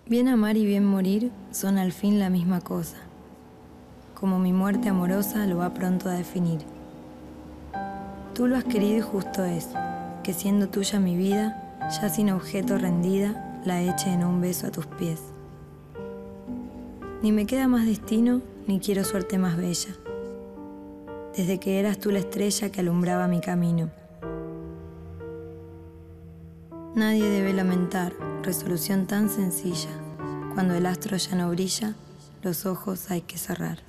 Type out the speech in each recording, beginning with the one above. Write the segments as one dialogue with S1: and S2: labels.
S1: Bien amar y bien morir son al fin la misma cosa, como mi muerte amorosa lo va pronto a definir. Tú lo has querido y justo es, que siendo tuya mi vida, ya sin objeto rendida, la eche en un beso a tus pies. Ni me queda más destino, ni quiero suerte más bella, desde que eras tú la estrella que alumbraba mi camino. Nadie debe lamentar resolución tan sencilla. Cuando el astro ya no brilla, los ojos hay que cerrar.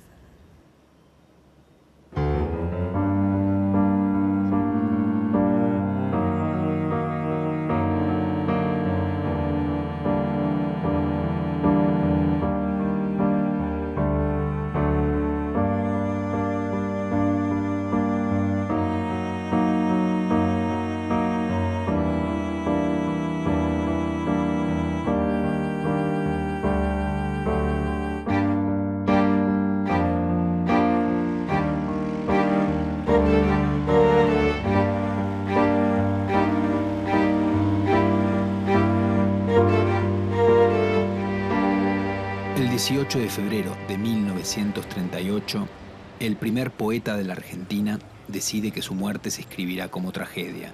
S2: El 18 de febrero de 1938, el primer poeta de la Argentina decide que su muerte se escribirá como tragedia.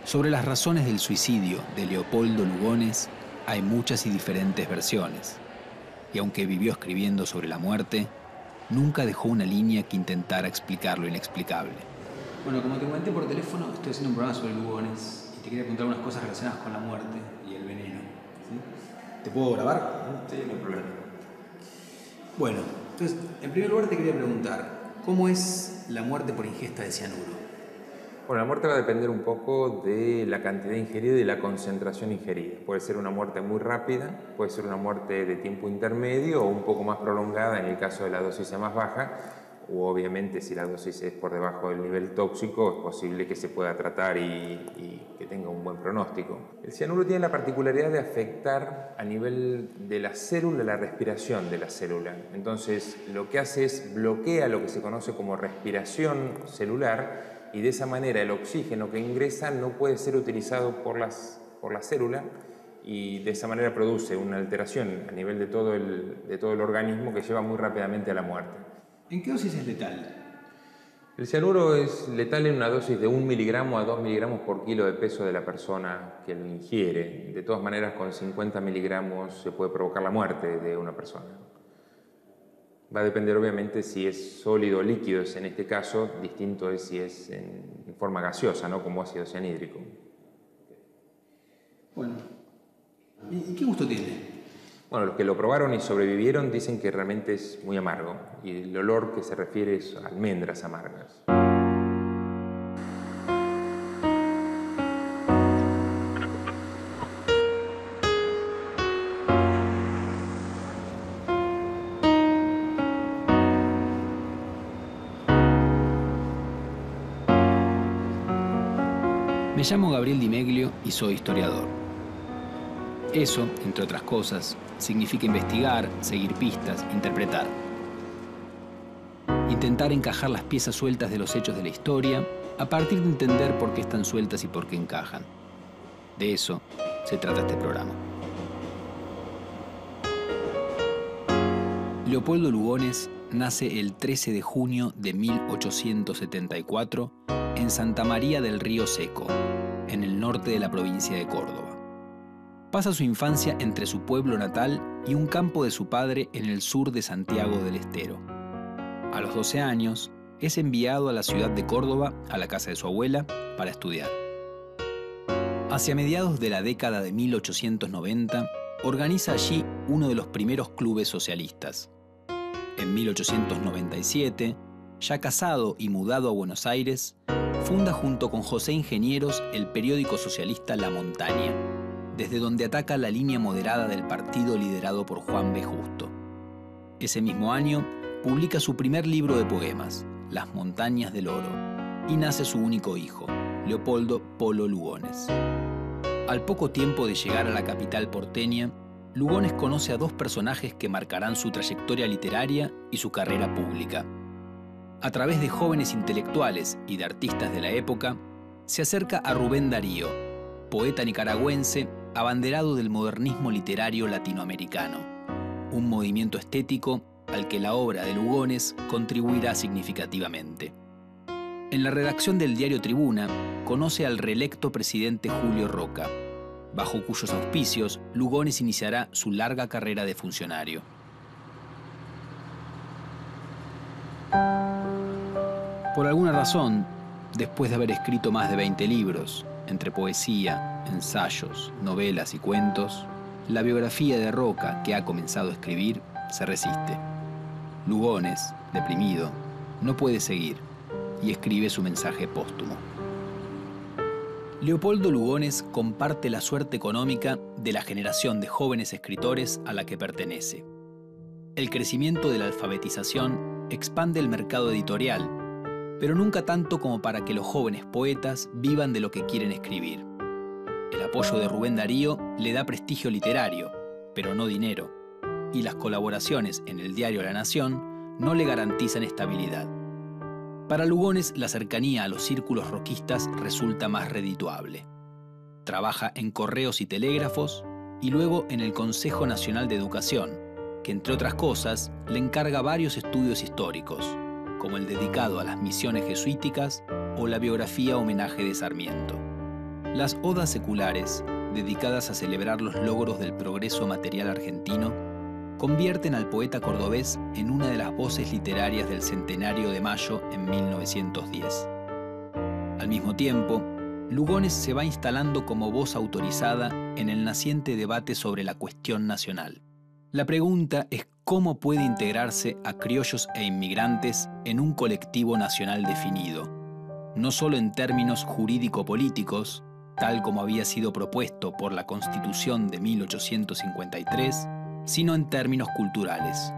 S2: Sobre las razones del suicidio de Leopoldo Lugones hay muchas y diferentes versiones. Y aunque vivió escribiendo sobre la muerte, nunca dejó una línea que intentara explicar lo inexplicable.
S3: Bueno, como te comenté por teléfono, estoy haciendo un programa sobre Lugones y te quería contar unas cosas relacionadas con la muerte y el veneno. ¿Sí? ¿Te puedo grabar?
S4: Sí, no hay problema.
S3: Bueno, entonces, en primer lugar te quería preguntar, ¿cómo es la muerte por ingesta de cianuro?
S4: Bueno, la muerte va a depender un poco de la cantidad ingerida y la concentración ingerida. Puede ser una muerte muy rápida, puede ser una muerte de tiempo intermedio o un poco más prolongada en el caso de la dosis sea más baja, o obviamente si la dosis es por debajo del nivel tóxico es posible que se pueda tratar y que tenga un buen pronóstico. El cianuro tiene la particularidad de afectar a nivel de la célula la respiración de la célula. Entonces lo que hace es bloquea lo que se conoce como respiración celular y de esa manera el oxígeno que ingresa no puede ser utilizado por la célula y de esa manera produce una alteración a nivel de todo el organismo que lleva muy rápidamente a la muerte.
S3: ¿En qué dosis es letal?
S4: El cianuro es letal en una dosis de 1 miligramo a 2 miligramos por kilo de peso de la persona que lo ingiere. De todas maneras, con 50 miligramos se puede provocar la muerte de una persona. Va a depender obviamente si es sólido o líquido, en este caso, distinto es si es en forma gaseosa, ¿no? Como ácido cianhídrico.
S3: Bueno, ¿y qué gusto tiene?
S4: Bueno, los que lo probaron y sobrevivieron dicen que realmente es muy amargo y el olor que se refiere es a almendras amargas.
S2: Me llamo Gabriel Di Meglio y soy historiador. Eso, entre otras cosas, significa investigar, seguir pistas, interpretar. Intentar encajar las piezas sueltas de los hechos de la historia a partir de entender por qué están sueltas y por qué encajan. De eso se trata este programa. Leopoldo Lugones nace el 13 de junio de 1874 en Santa María del Río Seco, en el norte de la provincia de Córdoba. Pasa su infancia entre su pueblo natal y un campo de su padre en el sur de Santiago del Estero. A los 12 años, es enviado a la ciudad de Córdoba, a la casa de su abuela, para estudiar. Hacia mediados de la década de 1890, organiza allí uno de los primeros clubes socialistas. En 1897, ya casado y mudado a Buenos Aires, funda junto con José Ingenieros el periódico socialista La Montaña, desde donde ataca la línea moderada del partido liderado por Juan B. Justo. Ese mismo año, publica su primer libro de poemas, Las Montañas del Oro, y nace su único hijo, Leopoldo Polo Lugones. Al poco tiempo de llegar a la capital porteña, Lugones conoce a dos personajes que marcarán su trayectoria literaria y su carrera pública. A través de jóvenes intelectuales y de artistas de la época, se acerca a Rubén Darío, poeta nicaragüense abanderado del modernismo literario latinoamericano, un movimiento estético al que la obra de Lugones contribuirá significativamente. En la redacción del diario Tribuna conoce al reelecto presidente Julio Roca, bajo cuyos auspicios Lugones iniciará su larga carrera de funcionario. Por alguna razón, después de haber escrito más de 20 libros, entre poesía, ensayos, novelas y cuentos, la biografía de Roca que ha comenzado a escribir se resiste. Lugones, deprimido, no puede seguir y escribe su mensaje póstumo. Leopoldo Lugones comparte la suerte económica de la generación de jóvenes escritores a la que pertenece. El crecimiento de la alfabetización expande el mercado editorial, pero nunca tanto como para que los jóvenes poetas vivan de lo que quieren escribir. El apoyo de Rubén Darío le da prestigio literario, pero no dinero, y las colaboraciones en el diario La Nación no le garantizan estabilidad. Para Lugones, la cercanía a los círculos roquistas resulta más redituable. Trabaja en correos y telégrafos y luego en el Consejo Nacional de Educación, que entre otras cosas le encarga varios estudios históricos, como el dedicado a las misiones jesuíticas o la biografía homenaje de Sarmiento. Las odas seculares, dedicadas a celebrar los logros del progreso material argentino, convierten al poeta cordobés en una de las voces literarias del Centenario de Mayo en 1910. Al mismo tiempo, Lugones se va instalando como voz autorizada en el naciente debate sobre la cuestión nacional. La pregunta es cómo puede integrarse a criollos e inmigrantes en un colectivo nacional definido, no solo en términos jurídico-políticos, tal como había sido propuesto por la Constitución de 1853, sino en términos culturales.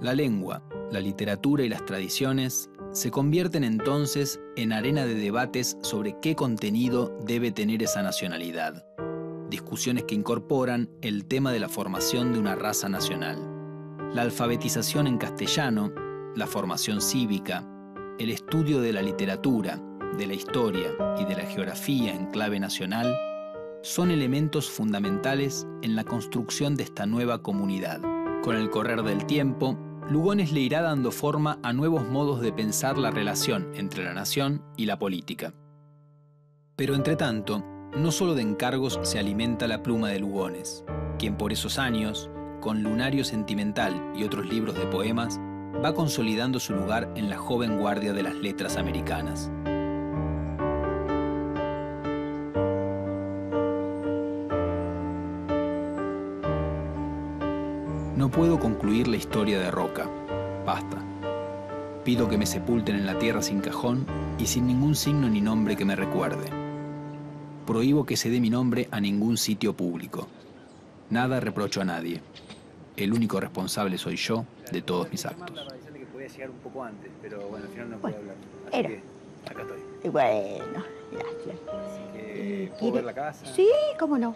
S2: La lengua, la literatura y las tradiciones se convierten entonces en arena de debates sobre qué contenido debe tener esa nacionalidad. Discusiones que incorporan el tema de la formación de una raza nacional. La alfabetización en castellano, la formación cívica, el estudio de la literatura, de la historia y de la geografía en clave nacional son elementos fundamentales en la construcción de esta nueva comunidad. Con el correr del tiempo, Lugones le irá dando forma a nuevos modos de pensar la relación entre la nación y la política. Pero entre tanto, no solo de encargos se alimenta la pluma de Lugones, quien por esos años, con Lunario Sentimental y otros libros de poemas, va consolidando su lugar en la joven guardia de las letras americanas. No puedo concluir la historia de Roca. Basta. Pido que me sepulten en la tierra sin cajón y sin ningún signo ni nombre que me recuerde. Prohíbo que se dé mi nombre a ningún sitio público. Nada reprocho a nadie. El único responsable soy yo de todos mis actos.
S3: Para decirle que podía llegar un poco antes, pero bueno, al final no pude hablar. Así
S5: Era.
S3: que acá estoy.
S5: Y bueno, gracias.
S3: ¿Puedo ver la casa?
S5: Sí, cómo no.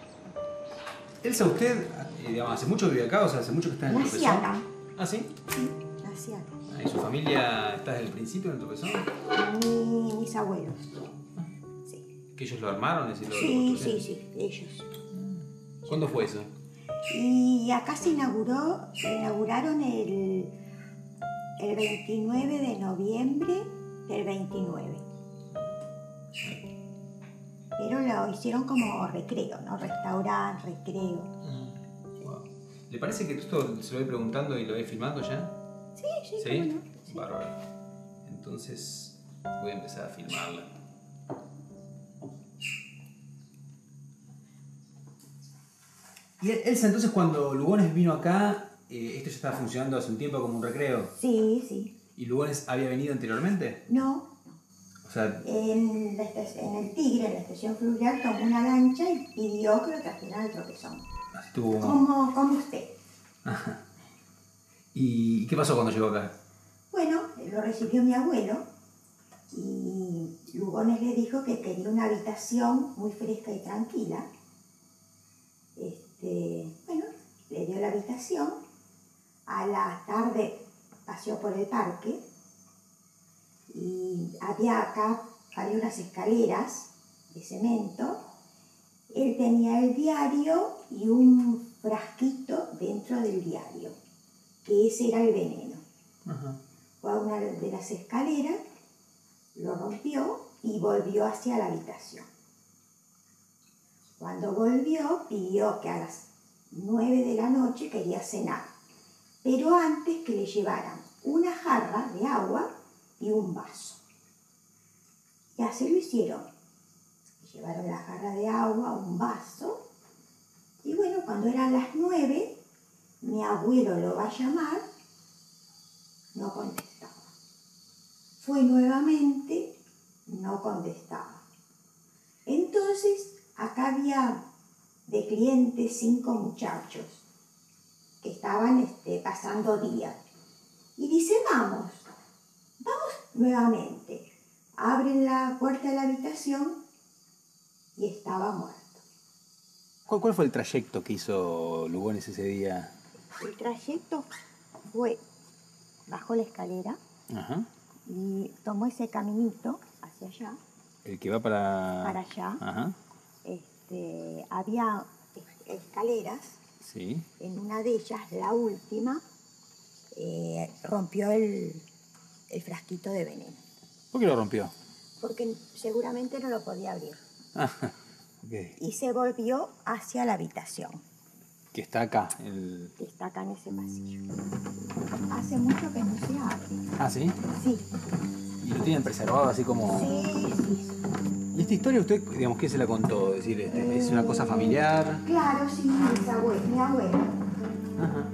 S3: Elsa, usted, digamos, ¿hace mucho vive acá? O sea, ¿hace mucho que está en el
S5: Nací
S3: Tropezón?
S5: acá.
S3: ¿Ah, sí?
S5: Sí, nací acá.
S3: ¿Y su familia está desde el principio en el Tropezón?
S5: Mis abuelos. Sí.
S3: ¿Que ellos lo armaron?
S5: Sí, ellos.
S3: ¿Cuándo fue eso?
S5: Y acá se inauguraron el 29 de noviembre del 29. Pero lo hicieron como recreo, ¿no? Restaurante, recreo.
S3: Wow. ¿Le parece que esto se lo voy preguntando y lo voy filmando ya?
S5: Sí,
S3: ¿Sí?
S5: cómo no. Sí.
S3: Bárbaro. Entonces voy a empezar a filmarla. Y Elsa, entonces cuando Lugones vino acá, esto ya estaba funcionando hace un tiempo como un recreo.
S5: Sí, sí.
S3: ¿Y Lugones había venido anteriormente?
S5: No.
S3: O sea,
S5: En el Tigre, en la estación fluvial, tomó una lancha y pidió que lo trajeran al Tropezón.
S3: así estuvo.
S5: Como usted.
S3: Ajá. ¿Y qué pasó cuando llegó acá?
S5: Bueno, lo recibió mi abuelo y Lugones le dijo que quería una habitación muy fresca y tranquila. Bueno, le dio la habitación. A la tarde paseó por el parque y había unas escaleras de cemento Él tenía el diario y un frasquito dentro del diario, que ese era el veneno.
S3: Ajá.
S5: Fue a una de las escaleras, lo rompió y volvió hacia la habitación. Cuando volvió, pidió que a las 9 de la noche quería cenar, pero antes que le llevaran una jarra de agua y un vaso. Y así lo hicieron. Le llevaron la jarra de agua, un vaso, y bueno, cuando eran las 9, mi abuelo lo va a llamar, no contestaba. Fue nuevamente, no contestaba. Entonces, acá había de clientes 5 muchachos que estaban pasando días. Y dice, vamos nuevamente. Abren la puerta de la habitación y estaba muerto.
S3: ¿Cuál fue el trayecto que hizo Lugones ese día?
S5: El trayecto fue, bajó la escalera.
S3: Ajá.
S5: Y tomó ese caminito hacia allá.
S3: El que va para
S5: allá.
S3: Ajá.
S5: Había escaleras.
S3: Sí.
S5: En una de ellas, la última, rompió el frasquito de veneno.
S3: ¿Por qué lo rompió?
S5: Porque seguramente no lo podía abrir.
S3: Ajá. Okay.
S5: Y se volvió hacia la habitación.
S3: Que está acá.
S5: Que está acá en ese pasillo. Hace mucho que no se abre.
S3: ¿Ah, sí?
S5: Sí.
S3: ¿Y lo tienen preservado así como...?
S5: Sí.
S3: ¿Y esta historia usted, digamos, qué se la contó? Es decir, ¿es una cosa familiar?
S5: Claro, sí, mi abuela.
S3: Ajá.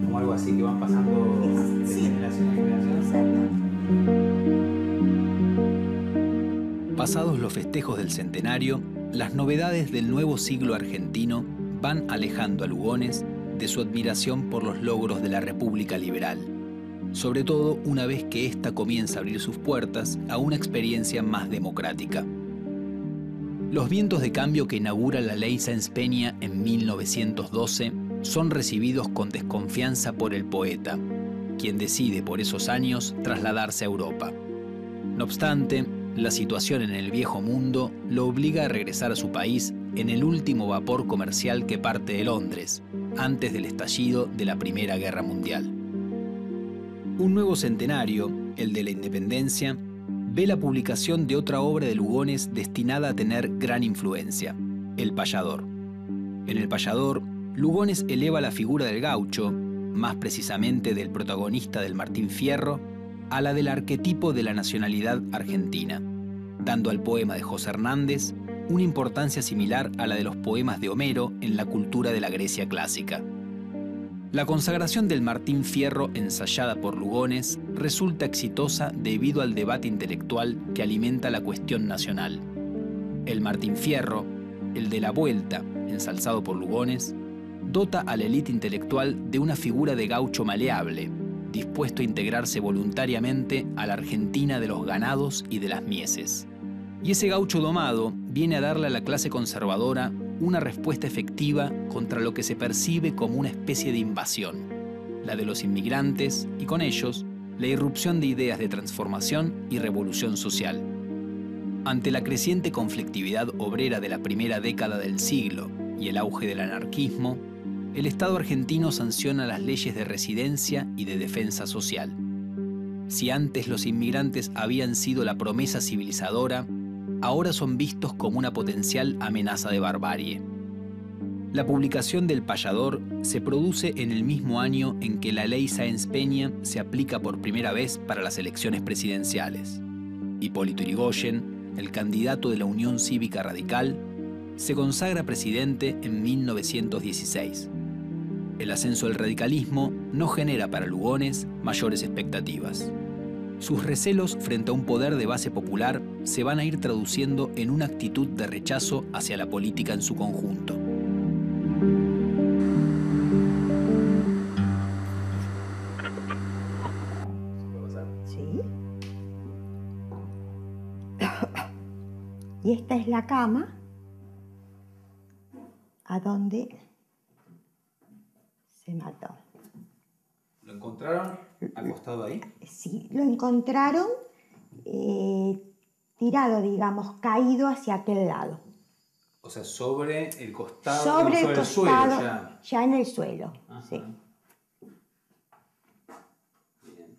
S3: Como algo así que van pasando de generación en generación.
S2: Pasados los festejos del centenario, las novedades del nuevo siglo argentino van alejando a Lugones de su admiración por los logros de la República Liberal, sobre todo una vez que ésta comienza a abrir sus puertas a una experiencia más democrática. Los vientos de cambio que inaugura la Ley Sáenz Peña en 1912 son recibidos con desconfianza por el poeta, quien decide por esos años trasladarse a Europa. No obstante, la situación en el viejo mundo lo obliga a regresar a su país en el último vapor comercial que parte de Londres, antes del estallido de la Primera Guerra Mundial. Un nuevo centenario, el de la Independencia, ve la publicación de otra obra de Lugones destinada a tener gran influencia, El Payador. En El Payador, Lugones eleva la figura del gaucho, más precisamente del protagonista del Martín Fierro, a la del arquetipo de la nacionalidad argentina, dando al poema de José Hernández una importancia similar a la de los poemas de Homero en la cultura de la Grecia clásica. La consagración del Martín Fierro ensayada por Lugones resulta exitosa debido al debate intelectual que alimenta la cuestión nacional. El Martín Fierro, el de la Vuelta, ensalzado por Lugones, dota a la élite intelectual de una figura de gaucho maleable, dispuesto a integrarse voluntariamente a la Argentina de los ganados y de las mieses. Y ese gaucho domado viene a darle a la clase conservadora una respuesta efectiva contra lo que se percibe como una especie de invasión, la de los inmigrantes y con ellos la irrupción de ideas de transformación y revolución social. Ante la creciente conflictividad obrera de la primera década del siglo y el auge del anarquismo, el Estado argentino sanciona las leyes de residencia y de defensa social. Si antes los inmigrantes habían sido la promesa civilizadora, ahora son vistos como una potencial amenaza de barbarie. La publicación del Payador se produce en el mismo año en que la Ley Sáenz Peña se aplica por primera vez para las elecciones presidenciales. Hipólito Yrigoyen, el candidato de la Unión Cívica Radical, se consagra presidente en 1916. El ascenso del radicalismo no genera para Lugones mayores expectativas. Sus recelos frente a un poder de base popular se van a ir traduciendo en una actitud de rechazo hacia la política en su conjunto.
S5: Sí. Y esta es la cama a donde se mató.
S3: ¿Lo encontraron acostado ahí?
S5: Sí, lo encontraron tirado, digamos, caído hacia aquel lado.
S3: O sea, sobre el costado,
S5: Sobre el costado,
S3: suelo ya.
S5: Ya en el suelo.
S3: Ajá.
S5: Sí.
S3: Bien.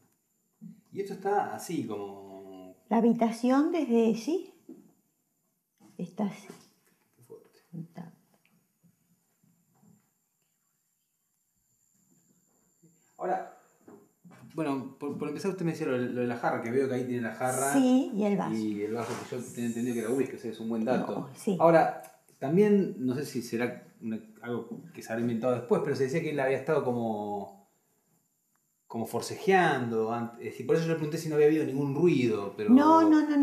S3: Y esto está así como...
S5: La habitación desde sí está así.
S3: Qué fuerte.
S5: Está.
S3: Ahora, bueno, por empezar usted me decía lo de la jarra, que veo que ahí tiene la jarra.
S5: Sí, y el vaso.
S3: Y el vaso que yo tenía entendido que era whisky, o sea, es un buen dato.
S5: No, sí.
S3: Ahora, también, no sé si será algo que se habrá inventado después, pero se decía que él había estado como forcejeando antes. Y por eso yo le pregunté si no había habido ningún ruido, pero...
S5: No.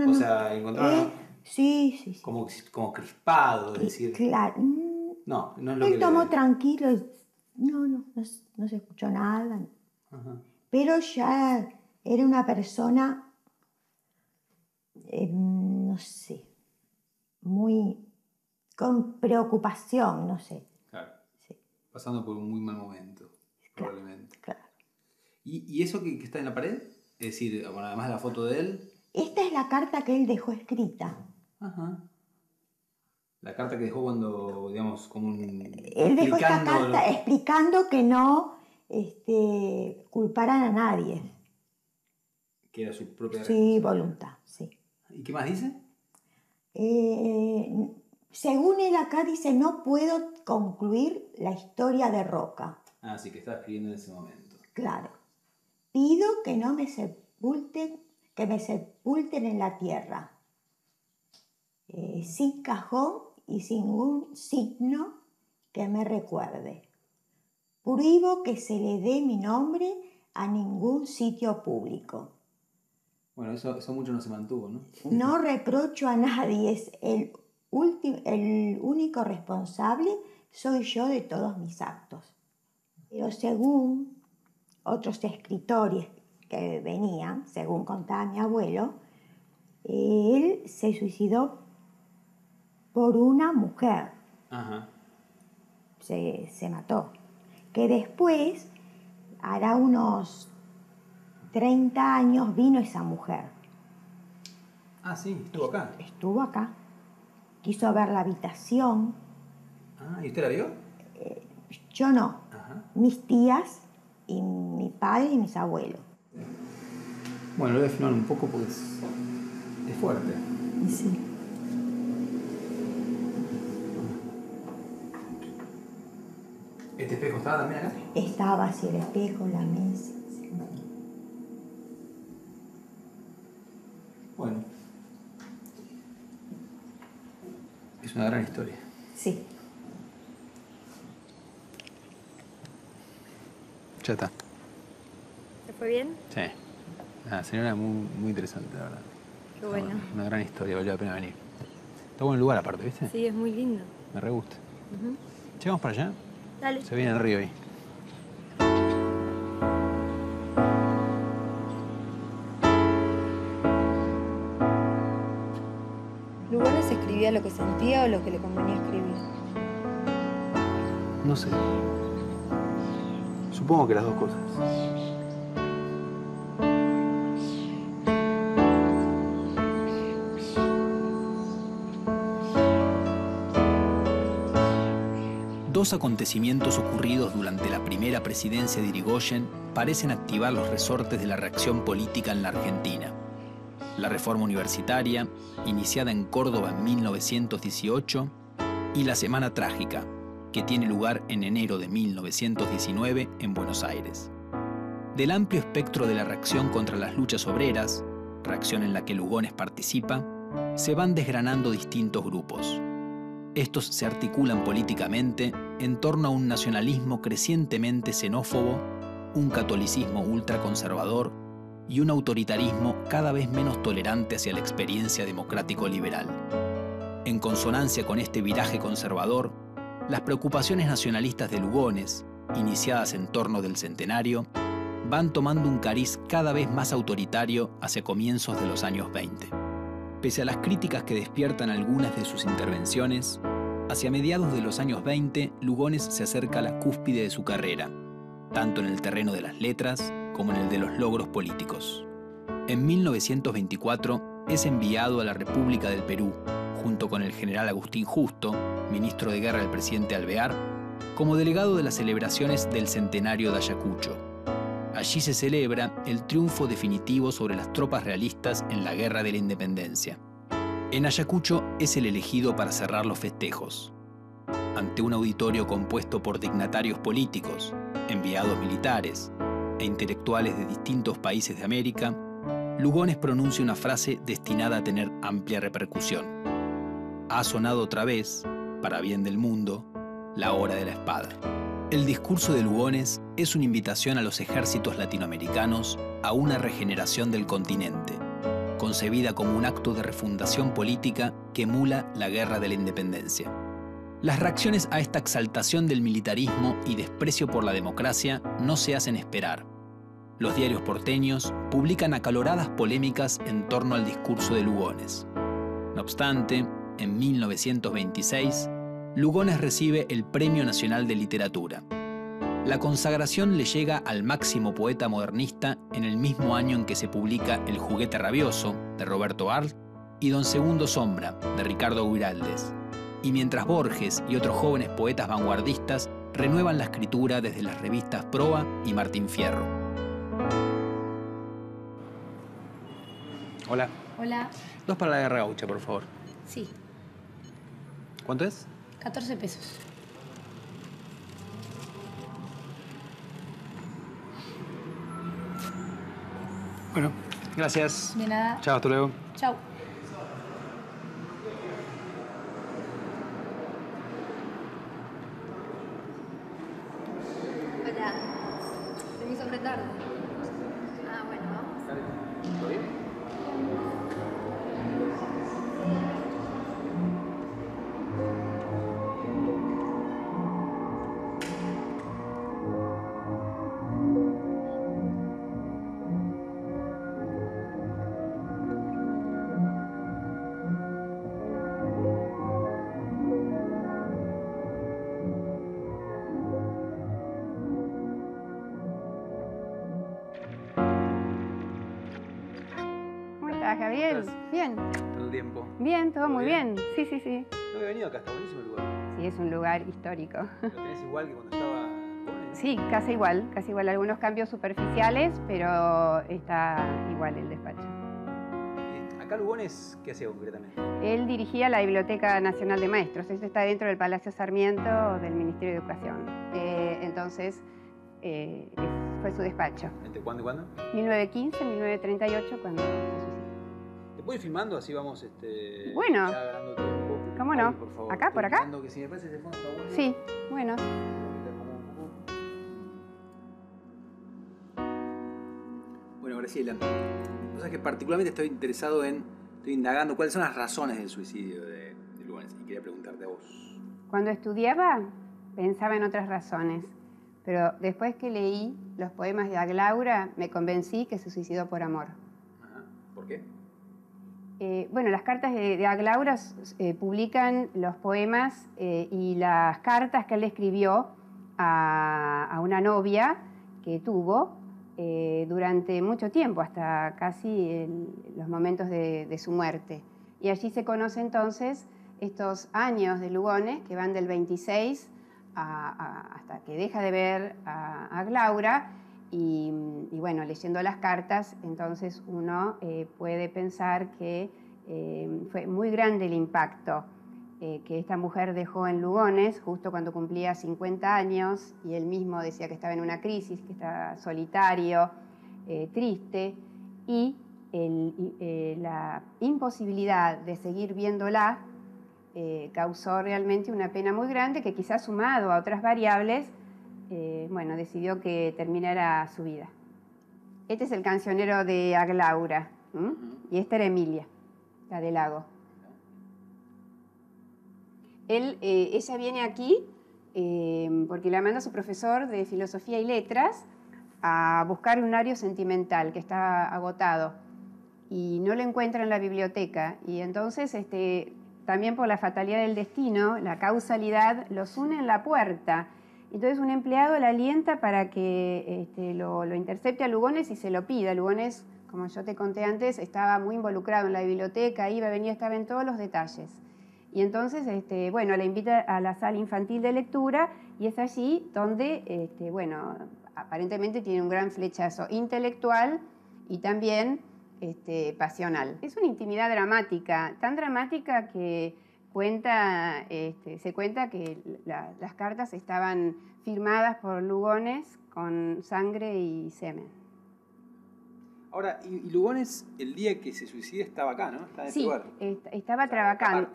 S3: O sea, encontraron
S5: Sí.
S3: como crispado, es decir...
S5: Claro.
S3: No es lo
S5: Él
S3: que
S5: tomó tranquilo. No se escuchó nada.
S3: Ajá.
S5: Pero ya era una persona, no sé, muy con preocupación, no sé.
S3: Claro.
S5: Sí,
S3: Pasando por un muy mal momento, probablemente.
S5: claro.
S3: ¿Y eso que está en la pared? Es decir, bueno, además de la foto de él...
S5: Esta es la carta que él dejó escrita.
S3: Ajá. La carta que dejó cuando, digamos, como un...
S5: Él dejó esta carta explicando que no culparan a nadie.
S3: Que era su propia...
S5: Sí, voluntad, sí.
S3: ¿Y qué más dice?
S5: Según él acá dice, no puedo concluir la historia de Roca.
S3: Ah, sí, que estaba escribiendo en ese momento.
S5: Claro. Pido que no me sepulten, que me sepulten en la tierra. Sin cajón y sin un signo que me recuerde. Prohíbo que se le dé mi nombre a ningún sitio público.
S3: Bueno, eso mucho no se mantuvo, ¿no?
S5: No reprocho a nadie, es el único responsable soy yo de todos mis actos. Pero según otros escritores que venían, según contaba mi abuelo, él se suicidó por una mujer.
S3: Ajá.
S5: Se mató. Que después, hará unos 30 años, vino esa mujer.
S3: Ah, sí, estuvo acá.
S5: Estuvo acá. Quiso ver la habitación.
S3: Ah, ¿y usted la vio?
S5: Yo no.
S3: Ajá.
S5: Mis tías y mi padre y mis abuelos.
S3: Bueno, lo voy a filmar un poco porque es fuerte.
S5: Sí.
S3: ¿Este espejo estaba también acá?
S5: Estaba así el espejo, la mesa.
S3: Bueno. Es una gran historia.
S5: Sí.
S3: Ya está.
S1: ¿Te fue bien?
S3: Sí. Una señora muy, muy interesante, la verdad.
S1: Qué bueno.
S3: Una gran historia, valió la pena venir. Está bueno el lugar aparte, ¿viste?
S1: Sí, es muy lindo.
S3: Me re gusta. Che, vamos para allá.
S1: Dale.
S3: Se viene el río ahí.
S1: Lugones escribía lo que sentía o lo que le convenía escribir.
S3: No sé. Supongo que las dos cosas. Dos acontecimientos ocurridos durante la primera presidencia de Irigoyen parecen activar los resortes de la reacción política en la Argentina. La reforma universitaria, iniciada en Córdoba en 1918, y la Semana Trágica, que tiene lugar en enero de 1919 en Buenos Aires. Del amplio espectro de la reacción contra las luchas obreras, reacción en la que Lugones participa, se van desgranando distintos grupos. Estos se articulan políticamente en torno a un nacionalismo crecientemente xenófobo, un catolicismo ultraconservador y un autoritarismo cada vez menos tolerante hacia la experiencia democrático-liberal. En consonancia con este viraje conservador, las preocupaciones nacionalistas de Lugones, iniciadas en torno del centenario, van tomando un cariz cada vez más autoritario hacia comienzos de los años 20. Pese a las críticas que despiertan algunas de sus intervenciones, hacia mediados de los años 20, Lugones se acerca a la cúspide de su carrera, tanto en el terreno de las letras como en el de los logros políticos. En 1924
S2: es enviado a la República del Perú, junto con el general Agustín Justo, ministro de Guerra del presidente Alvear, como delegado de las celebraciones del centenario de Ayacucho. Allí se celebra el triunfo definitivo sobre las tropas realistas en la Guerra de la Independencia. En Ayacucho es el elegido para cerrar los festejos. Ante un auditorio compuesto por dignatarios políticos, enviados militares e intelectuales de distintos países de América, Lugones pronuncia una frase destinada a tener amplia repercusión. Ha sonado otra vez, para bien del mundo, la hora de la espada. El discurso de Lugones es una invitación a los ejércitos latinoamericanos a una regeneración del continente, concebida como un acto de refundación política que emula la Guerra de la Independencia. Las reacciones a esta exaltación del militarismo y desprecio por la democracia no se hacen esperar. Los diarios porteños publican acaloradas polémicas en torno al discurso de Lugones. No obstante, en 1926, Lugones recibe el Premio Nacional de Literatura. La consagración le llega al máximo poeta modernista en el mismo año en que se publica El juguete rabioso, de Roberto Arlt, y Don Segundo Sombra, de Ricardo Guiraldes. Y mientras Borges y otros jóvenes poetas vanguardistas renuevan la escritura desde las revistas Proa y Martín Fierro. Hola.
S6: Hola.
S2: 2 para la Guerra Gaucha, por favor.
S6: Sí,
S2: ¿Cuánto es?
S6: 14 pesos.
S2: Bueno, gracias.
S6: De nada.
S2: Chao, hasta luego.
S6: Chau.
S7: Hola. Permiso retardo. Ah, bueno, vamos.
S2: ¿Todo bien?
S8: Gabriel, bien.
S2: Todo el tiempo.
S8: Bien, todo muy bien. Sí, sí, sí.
S2: No había venido acá, está buenísimo el lugar.
S8: Sí, es un lugar histórico.
S2: ¿Lo tenés igual que cuando estaba Lugones?
S8: Sí, casi igual, casi igual. Algunos cambios superficiales, pero está igual el despacho.
S2: ¿Acá Lugones qué hacía concretamente?
S8: Él dirigía la Biblioteca Nacional de Maestros. Esto está dentro del Palacio Sarmiento del Ministerio de Educación. Entonces, fue su despacho.
S2: ¿Entre cuándo y cuándo?
S8: 1915, 1938, cuando se suicidó.
S2: ¿Te puedo ir filmando? Así vamos
S8: Bueno.
S2: ya ganando tiempo.
S8: ¿Cómo no?
S2: Ay, por favor.
S8: ¿Acá, por acá?
S2: Que si me parece ese fondo está bueno.
S8: Sí, bueno.
S2: Bueno, Graciela, cosa que particularmente estoy interesado estoy indagando cuáles son las razones del suicidio de Lugones y quería preguntarte a vos.
S8: Cuando estudiaba pensaba en otras razones, pero después que leí los poemas de Aglaura me convencí que se suicidó por amor.
S2: Ajá. ¿Por qué?
S8: Bueno, las cartas de Aglaura publican los poemas y las cartas que él escribió a una novia que tuvo durante mucho tiempo, hasta casi los momentos de su muerte. Y allí se conoce entonces estos años de Lugones, que van del 26 hasta que deja de ver a Aglaura, y bueno, leyendo las cartas, entonces uno puede pensar que fue muy grande el impacto que esta mujer dejó en Lugones justo cuando cumplía 50 años, y él mismo decía que estaba en una crisis, que estaba solitario, triste, y la imposibilidad de seguir viéndola causó realmente una pena muy grande que, quizás sumado a otras variables, bueno, decidió que terminara su vida. Este es el cancionero de Aglaura, y esta era Emilia, la del lago. Ella viene aquí porque la manda su profesor de Filosofía y Letras a buscar un ario sentimental que está agotado y no lo encuentra en la biblioteca, y entonces también por la fatalidad del destino, la causalidad los une en la puerta. Entonces un empleado la alienta para que lo intercepte a Lugones y se lo pida. Lugones como yo te conté antes, estaba muy involucrado en la biblioteca, iba, venía, estaba en todos los detalles. Y entonces, bueno, la invita a la sala infantil de lectura y es allí donde, bueno, aparentemente tiene un gran flechazo intelectual y también pasional. Es una intimidad dramática, tan dramática que se cuenta que las cartas estaban firmadas por Lugones con sangre y semen.
S3: Ahora, y Lugones, el día que se suicida, estaba acá, ¿no? Estaba en este lugar.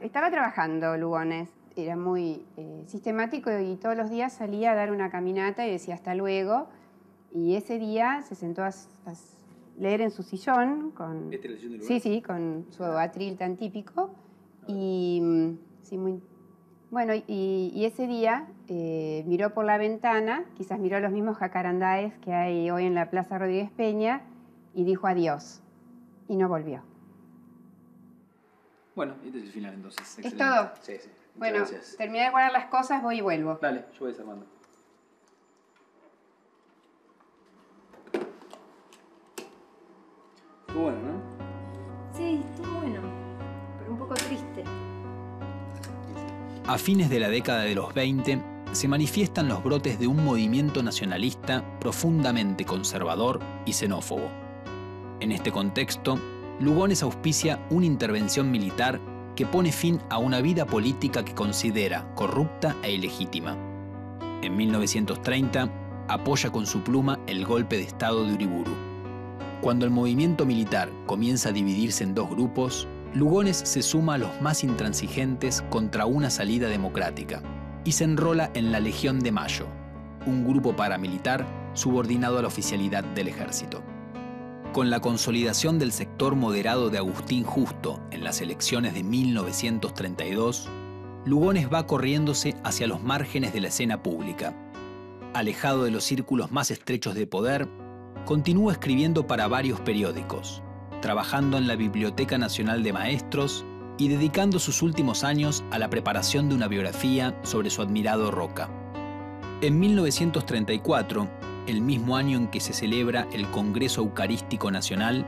S8: Estaba trabajando Lugones. Era muy sistemático y todos los días salía a dar una caminata y decía hasta luego. Y ese día se sentó a leer en su sillón con...
S3: ¿Esta es la sillón de Lugones?
S8: Sí, con su atril tan típico. Y ese día miró por la ventana, quizás miró los mismos jacarandáes que hay hoy en la Plaza Rodríguez Peña, y dijo adiós. Y no volvió.
S3: Bueno, este es el final entonces.
S8: ¿Es todo?
S3: Sí, sí.
S8: Bueno,
S3: gracias.
S8: terminé de guardar las cosas, voy y vuelvo.
S3: Dale, yo voy desarmando. Estuvo bueno, ¿no?
S1: Sí, estuvo bueno, pero un poco triste.
S2: A fines de la década de los 20, se manifiestan los brotes de un movimiento nacionalista profundamente conservador y xenófobo. En este contexto, Lugones auspicia una intervención militar que pone fin a una vida política que considera corrupta e ilegítima. En 1930, apoya con su pluma el golpe de Estado de Uriburu. Cuando el movimiento militar comienza a dividirse en dos grupos, Lugones se suma a los más intransigentes contra una salida democrática y se enrola en la Legión de Mayo, un grupo paramilitar subordinado a la oficialidad del ejército. Con la consolidación del sector moderado de Agustín Justo en las elecciones de 1932, Lugones va corriéndose hacia los márgenes de la escena pública. Alejado de los círculos más estrechos de poder, continúa escribiendo para varios periódicos, trabajando en la Biblioteca Nacional de Maestros y dedicando sus últimos años a la preparación de una biografía sobre su admirado Roca. En 1934, el mismo año en que se celebra el Congreso Eucarístico Nacional,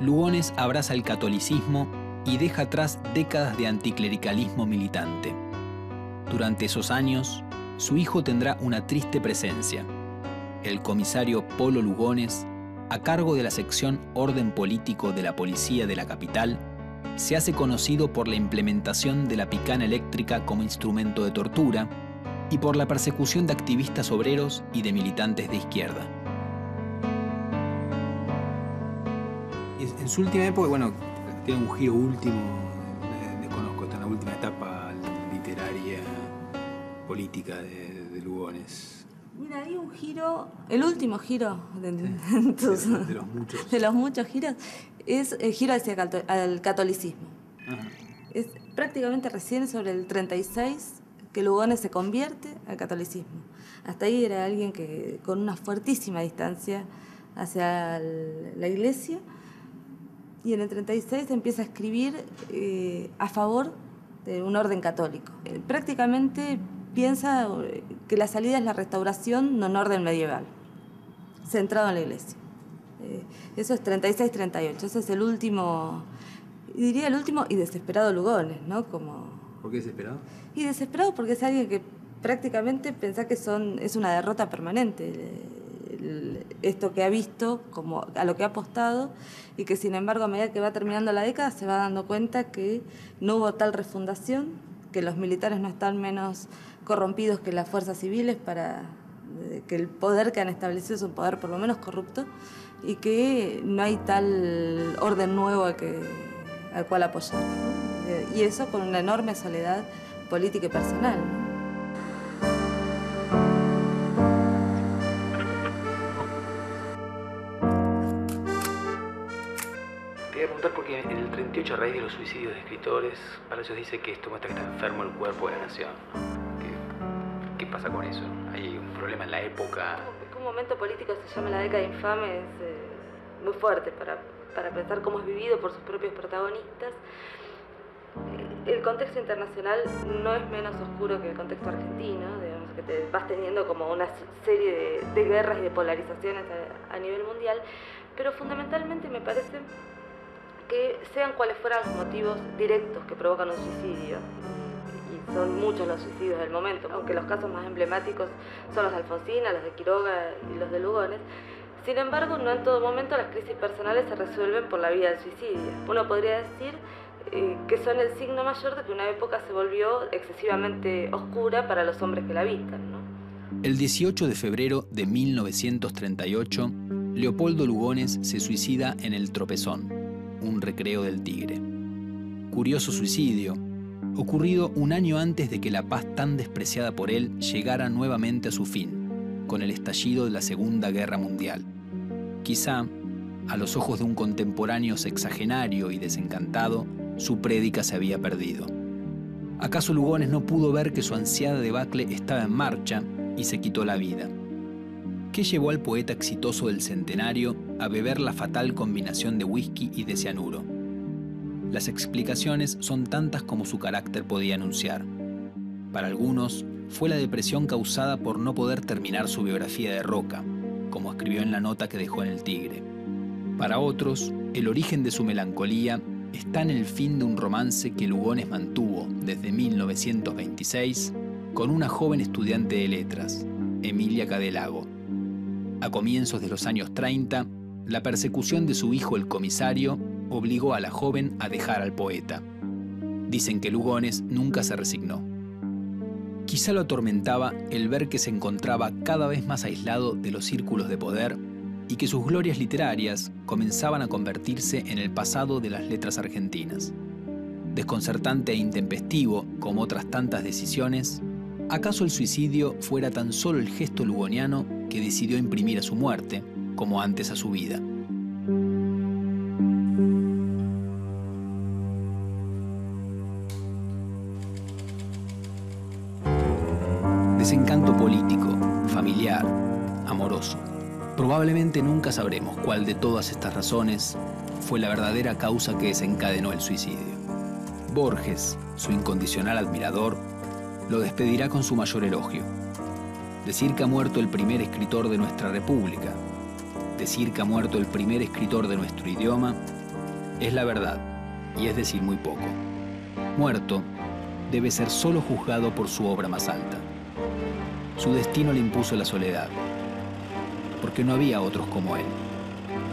S2: Lugones abraza el catolicismo y deja atrás décadas de anticlericalismo militante. Durante esos años, su hijo tendrá una triste presencia. El comisario Polo Lugones, a cargo de la sección Orden Político de la Policía de la capital, se hace conocido por la implementación de la picana eléctrica como instrumento de tortura y por la persecución de activistas obreros y de militantes de izquierda.
S3: En su última época, bueno, tiene un giro último, desconozco, está en la última etapa literaria, política de Lugones.
S6: Mira, hay un giro, el último giro de los muchos giros, es el giro hacia el catolicismo.
S3: Ajá.
S6: Es prácticamente recién sobre el 36 que Lugones se convierte al catolicismo. Hasta ahí era alguien que con una fuertísima distancia hacia la iglesia, y en el 36 empieza a escribir a favor de un orden católico. Prácticamente piensa que la salida es la restauración de un orden medieval, centrado en la iglesia. Eso es 36-38, ese es el último, diría el último y desesperado Lugones, ¿no?
S3: ¿Por qué desesperado?
S6: Y desesperado porque es alguien que prácticamente piensa que es una derrota permanente, esto que ha visto, como a lo que ha apostado, y que sin embargo a medida que va terminando la década se va dando cuenta que no hubo tal refundación, que los militares no están menos corrompidos que las fuerzas civiles, que el poder que han establecido es un poder por lo menos corrupto, y que no hay tal orden nuevo al cual apoyar, ¿no? Y eso con una enorme soledad política y personal, ¿no?
S2: Te voy a preguntar porque en el 38, a raíz de los suicidios de escritores, Palacios dice que esto muestra que está enfermo el cuerpo de la nación. ¿Qué pasa con eso? ¿Hay un problema en la época?
S6: Que un momento político se llama la década infame es muy fuerte para pensar cómo es vivido por sus propios protagonistas. El contexto internacional no es menos oscuro que el contexto argentino, digamos que te vas teniendo como una serie de guerras y de polarizaciones a nivel mundial, pero fundamentalmente me parece que sean cuales fueran los motivos directos que provocan un suicidio, y son muchos los suicidios del momento, aunque los casos más emblemáticos son los de Alfonsina, los de Quiroga y los de Lugones. Sin embargo, no en todo momento las crisis personales se resuelven por la vía del suicidio. Uno podría decir que son el signo mayor de que una época se volvió excesivamente oscura para los hombres que la habitan, ¿no?
S2: El 18 de febrero de 1938, Leopoldo Lugones se suicida en El Tropezón, un recreo del Tigre. Curioso suicidio, ocurrido un año antes de que la paz tan despreciada por él llegara nuevamente a su fin, con el estallido de la Segunda Guerra Mundial. Quizá, a los ojos de un contemporáneo sexagenario y desencantado, su prédica se había perdido. ¿Acaso Lugones no pudo ver que su ansiada debacle estaba en marcha y se quitó la vida? ¿Qué llevó al poeta exitoso del centenario a beber la fatal combinación de whisky y de cianuro? Las explicaciones son tantas como su carácter podía anunciar. Para algunos, fue la depresión causada por no poder terminar su biografía de Roca, como escribió en la nota que dejó en El Tigre. Para otros, el origen de su melancolía está en el fin de un romance que Lugones mantuvo desde 1926 con una joven estudiante de letras, Emilia Cadelago. A comienzos de los años 30, la persecución de su hijo el comisario obligó a la joven a dejar al poeta. Dicen que Lugones nunca se resignó. Quizá lo atormentaba el ver que se encontraba cada vez más aislado de los círculos de poder y que sus glorias literarias comenzaban a convertirse en el pasado de las letras argentinas. Desconcertante e intempestivo como otras tantas decisiones, ¿acaso el suicidio fuera tan solo el gesto lugoniano que decidió imprimir a su muerte, como antes a su vida? Desencanto político, familiar, amoroso. Probablemente nunca sabremos cuál de todas estas razones fue la verdadera causa que desencadenó el suicidio. Borges, su incondicional admirador, lo despedirá con su mayor elogio. Decir que ha muerto el primer escritor de nuestra república, decir que ha muerto el primer escritor de nuestro idioma, es la verdad, y es decir muy poco. Muerto, debe ser solo juzgado por su obra más alta. Su destino le impuso la soledad, porque no había otros como él,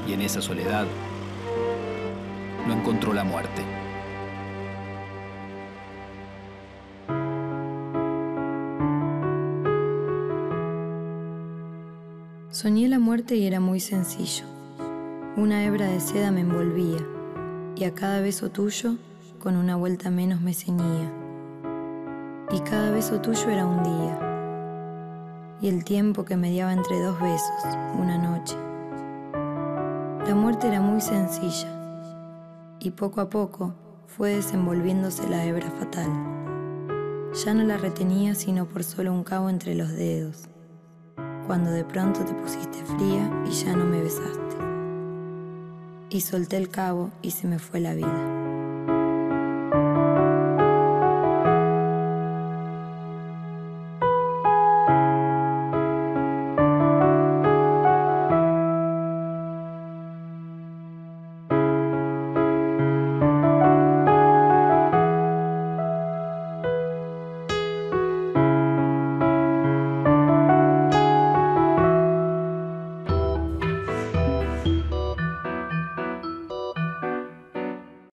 S2: y en esa soledad lo encontró la muerte.
S1: Soñé la muerte y era muy sencillo. Una hebra de seda me envolvía, y a cada beso tuyo, con una vuelta menos me ceñía. Y cada beso tuyo era un día, y el tiempo que mediaba entre dos besos, una noche. La muerte era muy sencilla, y poco a poco fue desenvolviéndose la hebra fatal. Ya no la retenía sino por solo un cabo entre los dedos, cuando de pronto te pusiste fría y ya no me besaste. Y solté el cabo y se me fue la vida.